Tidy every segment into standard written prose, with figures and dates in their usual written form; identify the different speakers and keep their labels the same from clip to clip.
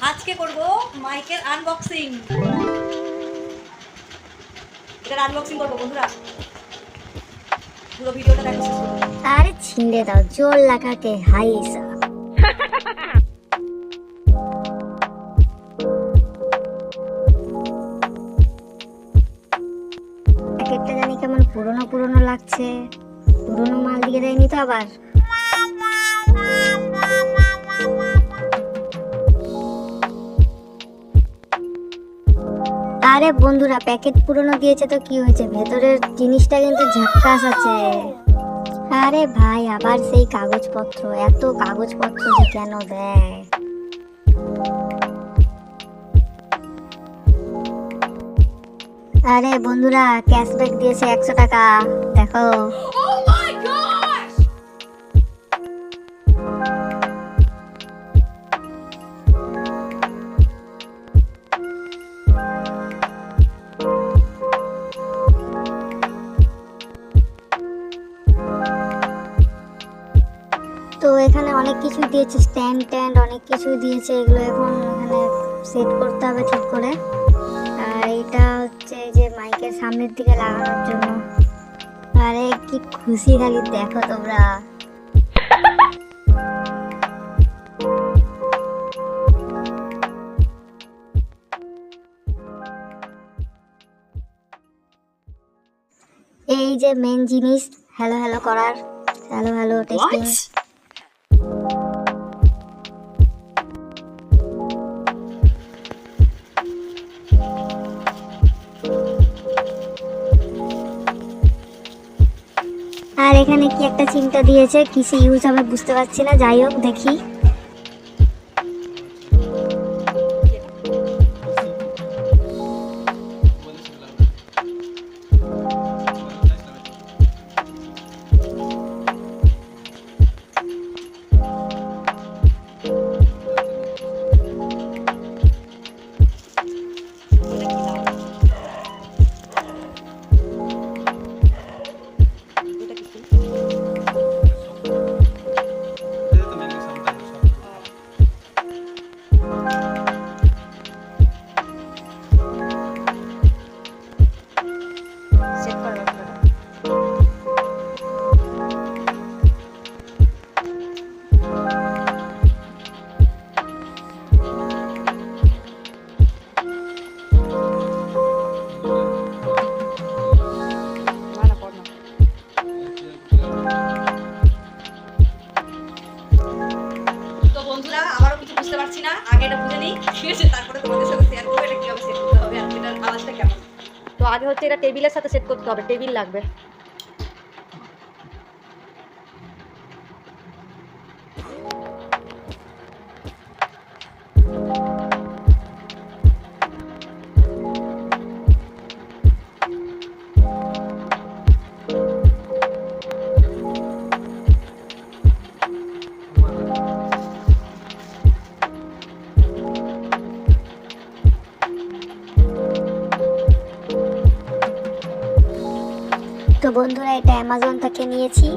Speaker 1: আজকে করব মাইকের আনবক্সিং। এটার আনবক্সিং করব বন্ধুরা, পুরো ভিডিওটা দেখো শেষ পর্যন্ত।
Speaker 2: अरे छींदे दाओ जोर लगा के हाई सा প্যাকেটটা জানি কেমন পুরনো পুরনো লাগছে। পুরনো মাল দিয়ে দেয়নি তো আবার? আরে বন্ধুরা, প্যাকেট পুরনো দিয়েছে তো কি হয়েছে, ভেতরের জিনিসটা কিন্তু ঝাক্কাস আছে। আরে ভাই, আবার সেই কাগজপত্র, এত কাগজপত্র যে কেন দেয়? আরে বন্ধুরা, ক্যাশব্যাক দিয়েছে 100 টাকা, দেখো। তো এখানে অনেক কিছু দিয়েছে, স্ট্যান্ড ট্যান্ড অনেক কিছু দিয়েছে। এগুলো এখন এখানে সেট করতে হবে ঠিক করে। আর এটা হচ্ছে যে মাইকের সামনের দিকে লাগানোর জন্য। আরে কি খুশি, খালি দেখো তোমরা। এই যে মেন জিনিস, হ্যালো হ্যালো করার, হ্যালো হ্যালো টেস্টিং। আর এখানে কি একটা চিমটা দিয়েছে, কিসে ইউজ হবে বুঝতে পারছি না, যাই হোক দেখি।
Speaker 1: তো বন্ধুরা, আবারও কিছু বুঝতে পারছি না, আগে এটা বুঝে নিই, ঠিক আছে? তারপরে তোমাদের সাথে শেয়ার করবো এটা কিভাবে সেট করতে হবে আর এটার আওয়াজটা কেমন। তো আগে হচ্ছে এটা টেবিলের সাথে সেট করতে হবে, টেবিল লাগবে।
Speaker 2: তো বন্ধুরা, এটা অ্যামাজন থেকে নিয়েছি,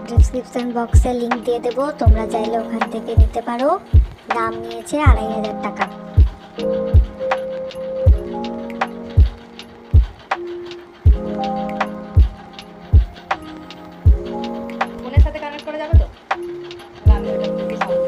Speaker 2: ডেসক্রিপশন বক্সে লিংক দিয়ে দেবো, তোমরা চাইলে ওখান থেকে নিতে পারো। দাম নিয়েছে 2500 টাকা।
Speaker 1: ফোনের সাথে কানেক্ট করা যাবে তো? আমি ওটা থেকে সাউন্ড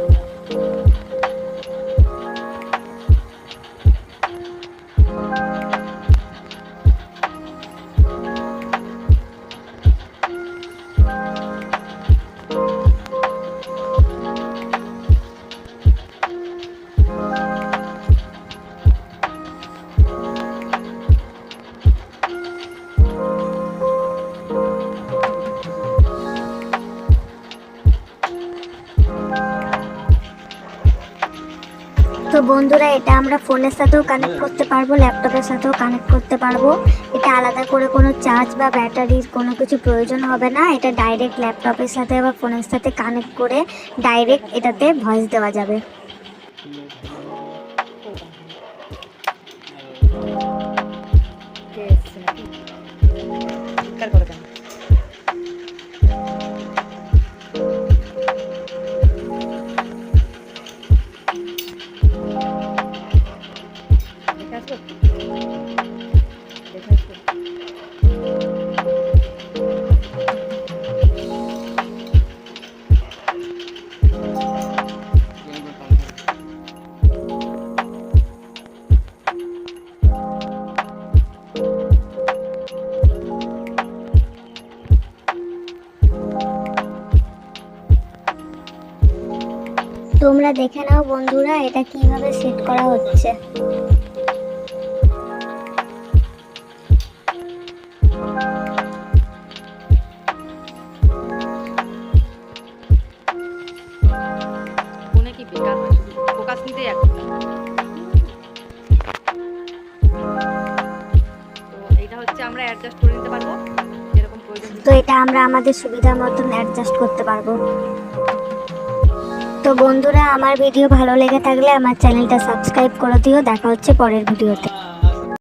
Speaker 2: তো বন্ধুরা, এটা আমরা ফোনের সাথেও কানেক্ট করতে পারবো, ল্যাপটপের সাথেও কানেক্ট করতে পারবো। এটা আলাদা করে কোনো চার্জ বা ব্যাটারির কোনো কিছু প্রয়োজন হবে না। এটা ডাইরেক্ট ল্যাপটপের সাথে বা ফোনের সাথে কানেক্ট করে ডাইরেক্ট এটাতে ভয়েস দেওয়া যাবে।
Speaker 1: করে দেন। বুঝতে দেখে একটু।
Speaker 2: তোমরা দেখে নাও বন্ধুরা এটা কিভাবে সেট করা হচ্ছে।
Speaker 1: ফোনে কি বেকার হয়, শুধু ফোকাস নিতে এখন। তো এইটা হচ্ছে আমরা অ্যাডজাস্ট করে নিতে পারবো যেরকম প্রয়োজন।
Speaker 2: তো এটা আমরা আমাদের সুবিধা মতন অ্যাডজাস্ট করতে পারবো। তো বন্ধুরা আমার ভিডিও ভালো লেগে থাকলে আমার চ্যানেলটা সাবস্ক্রাইব করে দিও। দেখা হচ্ছে পরের ভিডিওতে।